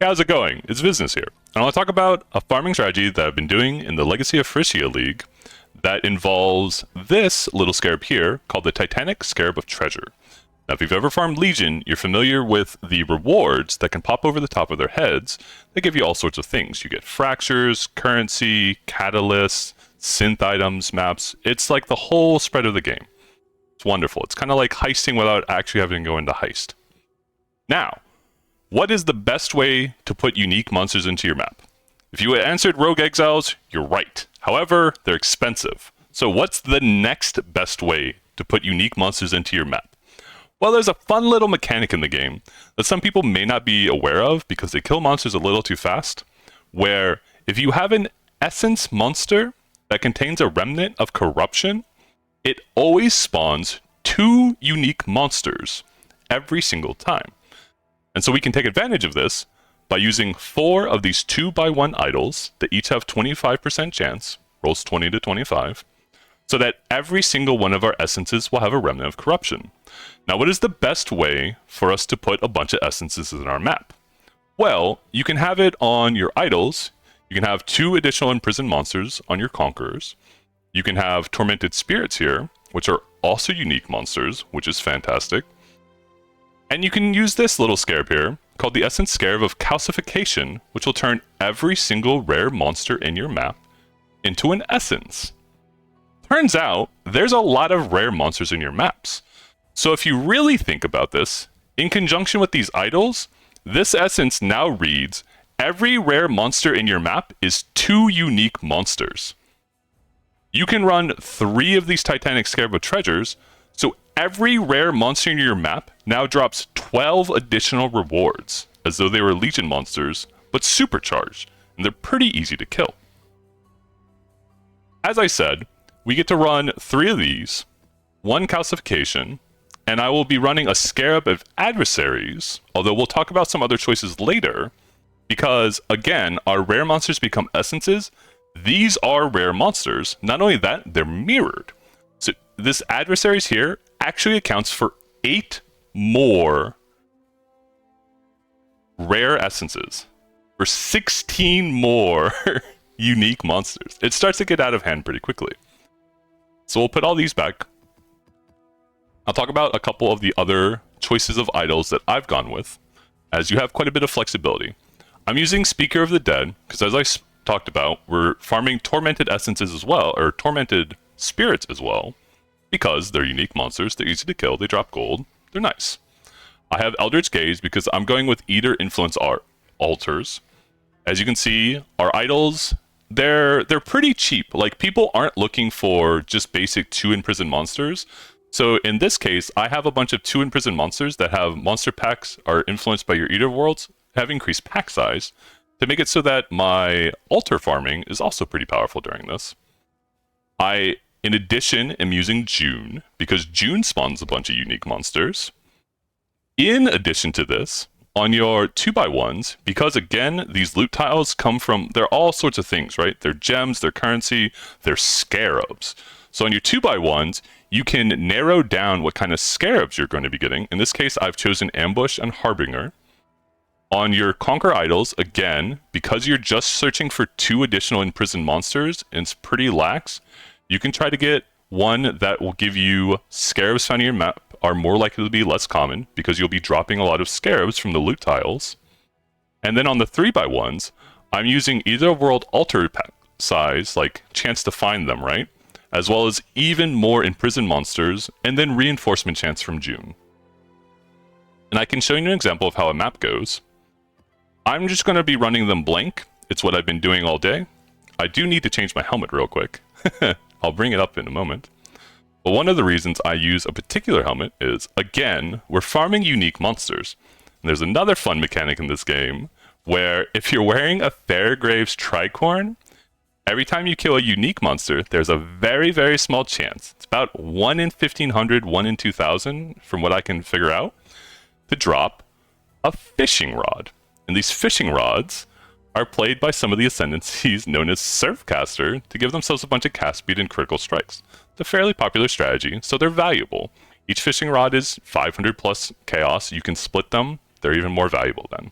Hey, how's it going? It's Business here. And I want to talk about a farming strategy that I've been doing in the Legacy of Phrecia League that involves this little scarab here called the Titanic Scarab of Treasure. Now, if you've ever farmed Legion, you're familiar with the rewards that can pop over the top of their heads. They give you all sorts of things. You get fractures, currency, catalysts, synth items, maps. It's like the whole spread of the game. It's wonderful. It's kind of like heisting without actually having to go into heist. Now, what is the best way to put unique monsters into your map? If you answered Rogue Exiles, you're right. However, they're expensive. So what's the next best way to put unique monsters into your map? Well, there's a fun little mechanic in the game that some people may not be aware of because they kill monsters a little too fast, where if you have an essence monster that contains a remnant of corruption, it always spawns 2 unique monsters every single time. And so we can take advantage of this by using 4 of these 2x1 idols that each have 25% chance, rolls 20 to 25, so that every single one of our essences will have a remnant of corruption. Now, what is the best way for us to put a bunch of essences in our map? Well, you can have it on your idols. You can have 2 additional imprisoned monsters on your conquerors. You can have tormented spirits here, which are also unique monsters, which is fantastic. And you can use this little scarab here, called the Essence Scarab of Calcification, which will turn every single rare monster in your map into an essence. Turns out, there's a lot of rare monsters in your maps. So if you really think about this, in conjunction with these idols, this essence now reads, every rare monster in your map is 2 unique monsters. You can run 3 of these Titanic Scarab of Treasures, so every rare monster in your map now drops 12 additional rewards, as though they were Legion monsters, but supercharged, and they're pretty easy to kill. As I said, we get to run 3 of these, 1 Calcification, and I will be running a Scarab of Adversaries, although we'll talk about some other choices later, because, again, our rare monsters become essences. These are rare monsters. Not only that, they're mirrored. So this Adversaries here actually accounts for 8 more rare essences, for 16 more unique monsters. It starts to get out of hand pretty quickly. So we'll put all these back. I'll talk about a couple of the other choices of idols that I've gone with, as you have quite a bit of flexibility. I'm using Speaker of the Dead, because as I talked about, we're farming tormented essences as well, or tormented spirits as well, because they're unique monsters, they're easy to kill, they drop gold, they're nice. I have Eldritch Gaze because I'm going with Eater Influence Altars. As you can see, our idols, they're pretty cheap. Like, people aren't looking for just basic 2 imprisoned monsters. So in this case, I have a bunch of 2 imprisoned monsters that have monster packs are influenced by your Eater Worlds, have increased pack size, to make it so that my altar farming is also pretty powerful during this. I, in addition, am using June, because June spawns a bunch of unique monsters. In addition to this, on your 2x1s, because again, these loot tiles come from, they're all sorts of things, right? They're gems, they're currency, they're scarabs. So on your 2x1s, you can narrow down what kind of scarabs you're going to be getting. In this case, I've chosen Ambush and Harbinger. On your Conquer Idols, again, because you're just searching for 2 additional imprisoned monsters, and it's pretty lax, you can try to get one that will give you scarabs found in your map are more likely to be less common, because you'll be dropping a lot of scarabs from the loot tiles. And then on the 3x1s, I'm using either world altar size, like chance to find them, right? As well as even more imprisoned monsters, and then reinforcement chance from June. And I can show you an example of how a map goes. I'm just going to be running them blank. It's what I've been doing all day. I do need to change my helmet real quick. I'll bring it up in a moment. But one of the reasons I use a particular helmet is, again, we're farming unique monsters. And there's another fun mechanic in this game, where if you're wearing a Fairgrave's Tricorn, every time you kill a unique monster, there's a very, very small chance, it's about 1 in 1500, 1 in 2000, from what I can figure out, to drop a fishing rod. And these fishing rods are played by some of the ascendancies known as Surfcaster to give themselves a bunch of cast speed and critical strikes. It's a fairly popular strategy, so they're valuable. Each fishing rod is 500 plus chaos. You can split them. They're even more valuable then.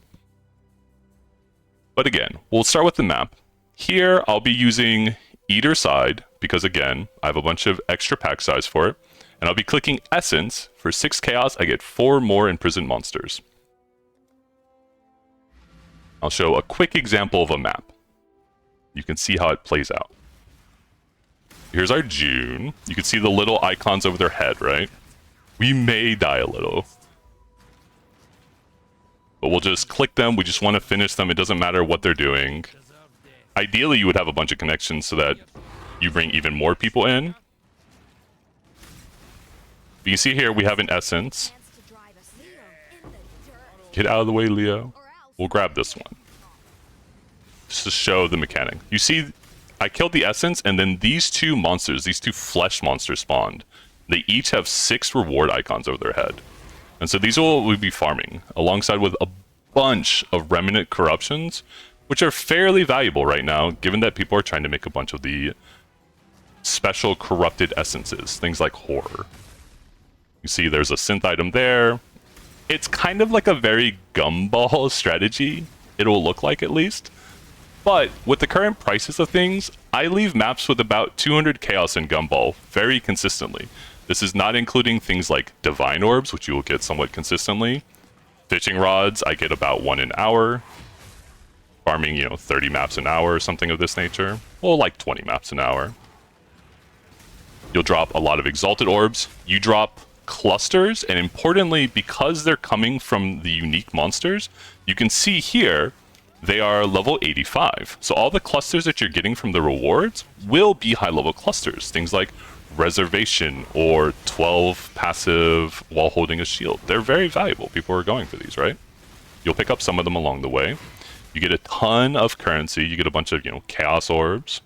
But again, we'll start with the map. Here, I'll be using either side because, again, I have a bunch of extra pack size for it. And I'll be clicking Essence. For 6 Chaos, I get 4 more Imprisoned Monsters. I'll show a quick example of a map. You can see how it plays out. Here's our June. You can see the little icons over their head, right? We may die a little. But we'll just click them. We just want to finish them. It doesn't matter what they're doing. Ideally, you would have a bunch of connections so that you bring even more people in. You can see here we have an Essence. Get out of the way, Leo. We'll grab this one. Just to show the mechanic. You see, I killed the Essence, and then these two monsters, these two flesh monsters spawned. They each have 6 reward icons over their head. And so these will we be farming, alongside with a bunch of remnant corruptions, which are fairly valuable right now, given that people are trying to make a bunch of the special corrupted essences, things like horror. You see there's a synth item there. It's kind of like a very gumball strategy, it'll look like at least. But with the current prices of things, I leave maps with about 200 chaos in gumball very consistently. This is not including things like divine orbs, which you will get somewhat consistently. Fishing rods, I get about 1 an hour. Farming, 30 maps an hour or something of this nature. Well, like 20 maps an hour. You'll drop a lot of exalted orbs. You drop clusters, and importantly, because they're coming from the unique monsters, you can see here they are level 85. So all the clusters that you're getting from the rewards will be high level clusters. Things like reservation or 12 passive while holding a shield. They're very valuable. People are going for these, right? You'll pick up some of them along the way. You get a ton of currency. You get a bunch of, chaos orbs.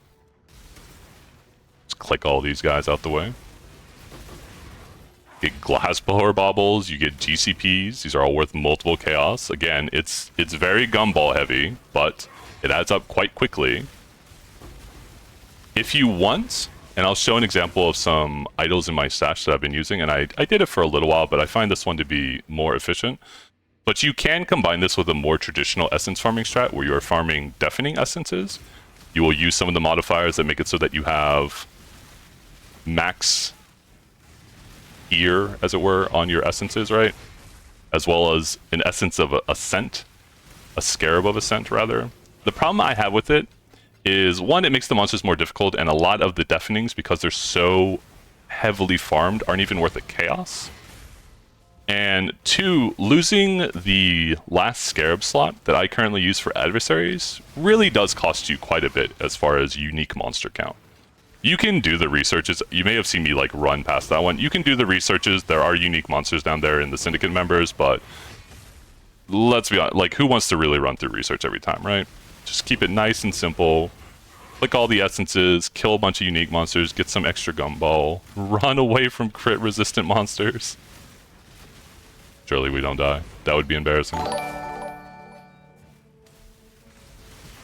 Just click all these guys out the way. Get glass blower baubles, you get GCPs. These are all worth multiple chaos. Again, it's very gumball heavy, but it adds up quite quickly. If you want, and I'll show an example of some idols in my stash that I've been using, and I did it for a little while, but I find this one to be more efficient. But you can combine this with a more traditional essence farming strat where you are farming deafening essences. You will use some of the modifiers that make it so that you have max ear, as it were, on your essences, right? As well as an essence of a scent, a scarab of a scent, rather. The problem I have with it is, one, it makes the monsters more difficult, and a lot of the deafenings, because they're so heavily farmed, aren't even worth a chaos. And 2, losing the last scarab slot that I currently use for adversaries really does cost you quite a bit as far as unique monster count. You can do the researches. You may have seen me run past that one. You can do the researches. There are unique monsters down there in the syndicate members, but let's be honest, who wants to really run through research every time, right? Just keep it nice and simple. Click all the essences, kill a bunch of unique monsters, get some extra gumball, run away from crit resistant monsters. Surely we don't die. That would be embarrassing.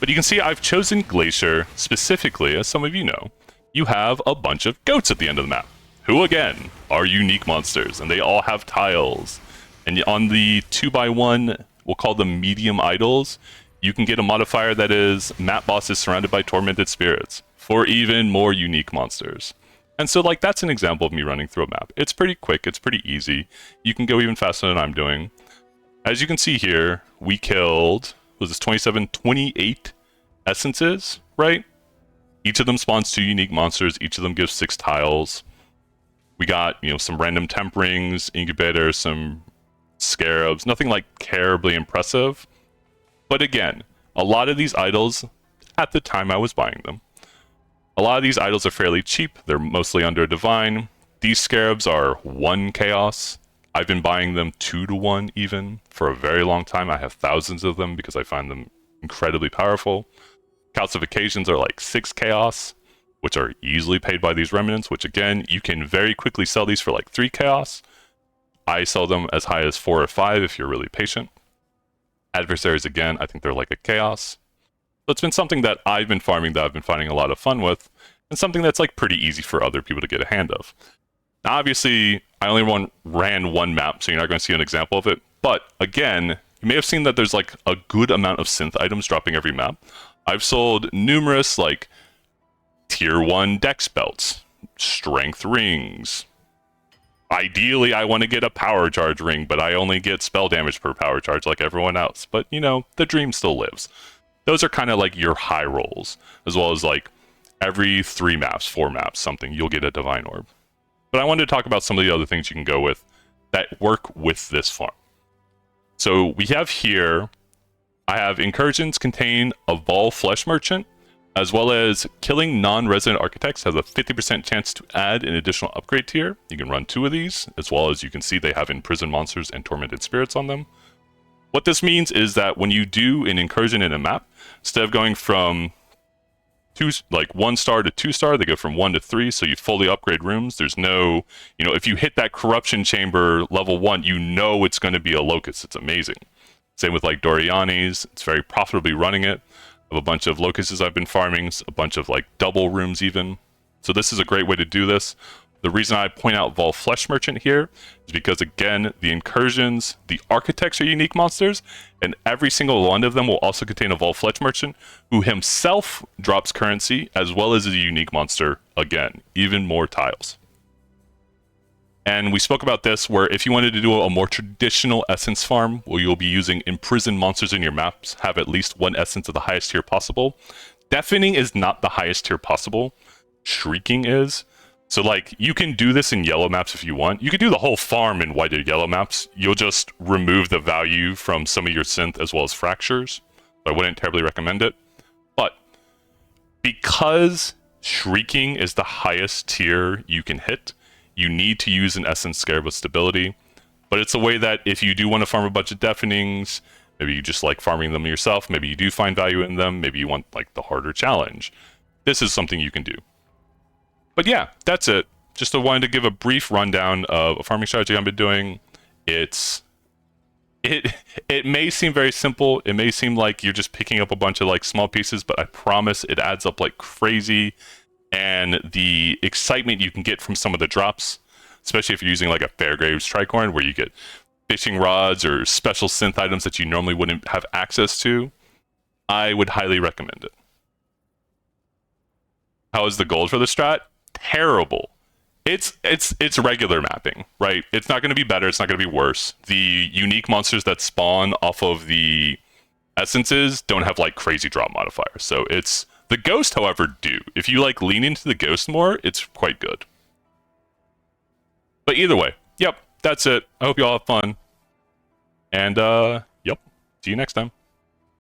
But you can see I've chosen Glacier specifically, as some of you know. You have a bunch of goats at the end of the map, who again are unique monsters, and they all have tiles. And on the 2x1, we'll call them medium idols, you can get a modifier that is map bosses surrounded by tormented spirits for even more unique monsters. And so that's an example of me running through a map. It's pretty quick, it's pretty easy. You can go even faster than I'm doing. As you can see here, we killed, was this 28 essences, right? Each of them spawns 2 unique monsters. Each of them gives 6 tiles. We got, some random temperings, incubators, some scarabs. Nothing terribly impressive. But again, a lot of these idols, at the time I was buying them, a lot of these idols are fairly cheap. They're mostly under divine. These scarabs are 1 chaos. I've been buying them 2 to 1 even for a very long time. I have thousands of them because I find them incredibly powerful. Calcifications are 6 chaos, which are easily paid by these remnants, which again, you can very quickly sell these for 3 chaos. I sell them as high as 4 or 5 if you're really patient. Adversaries, again, I think they're a chaos. So it's been something that I've been farming that I've been finding a lot of fun with, and something that's pretty easy for other people to get a hand of. Now, obviously, I only ran 1 map, so you're not going to see an example of it. But again, you may have seen that there's like a good amount of synth items dropping every map. I've sold numerous like tier 1 dex belts, strength rings. Ideally, I want to get a power charge ring, but I only get spell damage per power charge like everyone else. But, you know, the dream still lives. Those are kind of like your high rolls, as well as like every 3 maps, 4 maps, something, you'll get a divine orb. But I wanted to talk about some of the other things you can go with that work with this farm. So we have here, I have incursions contain a Vol Flesh Merchant, as well as killing non-resident architects has a 50% chance to add an additional upgrade tier. You can run 2 of these, as well as you can see they have Imprisoned Monsters and Tormented Spirits on them. What this means is that when you do an incursion in a map, instead of going from 1 star to 2 star, they go from 1 to 3, so you fully upgrade rooms. There's no, you know, if you hit that corruption chamber level 1, you know it's going to be a locust. It's amazing. Same with like Doriani's, it's very profitably running it. I have a bunch of locusts I've been farming, a bunch of like double rooms even. So this is a great way to do this. The reason I point out Vol Flesh Merchant here is because, again, the incursions, the architects are unique monsters, and every single one of them will also contain a Vol Flesh Merchant, who himself drops currency, as well as a unique monster, again, even more tiles. And we spoke about this, where if you wanted to do a more traditional essence farm, where you'll be using imprisoned monsters in your maps, have at least 1 essence of the highest tier possible. Deafening is not the highest tier possible. Shrieking is. So, like, you can do this in yellow maps if you want. You could do the whole farm in white or yellow maps. You'll just remove the value from some of your synth as well as fractures. So I wouldn't terribly recommend it. But because Shrieking is the highest tier you can hit, you need to use an Essence Scarab of Stability. But it's a way that if you do want to farm a bunch of deafenings, maybe you just like farming them yourself, maybe you do find value in them, maybe you want like the harder challenge, this is something you can do. But yeah, that's it. Just wanted to give a brief rundown of a farming strategy I've been doing. It may seem very simple. It may seem like you're just picking up a bunch of like small pieces, but I promise it adds up like crazy. And the excitement you can get from some of the drops, especially if you're using like a Fairgraves Tricorn, where you get fishing rods or special synth items that you normally wouldn't have access to, I would highly recommend it. How is the gold for the strat? Terrible. It's regular mapping, right? It's not going to be better. It's not going to be worse. The unique monsters that spawn off of the essences don't have like crazy drop modifiers. So it's the ghost, however, do. If you like lean into the ghost more, it's quite good. But either way, yep, that's it. I hope you all have fun. And yep, see you next time.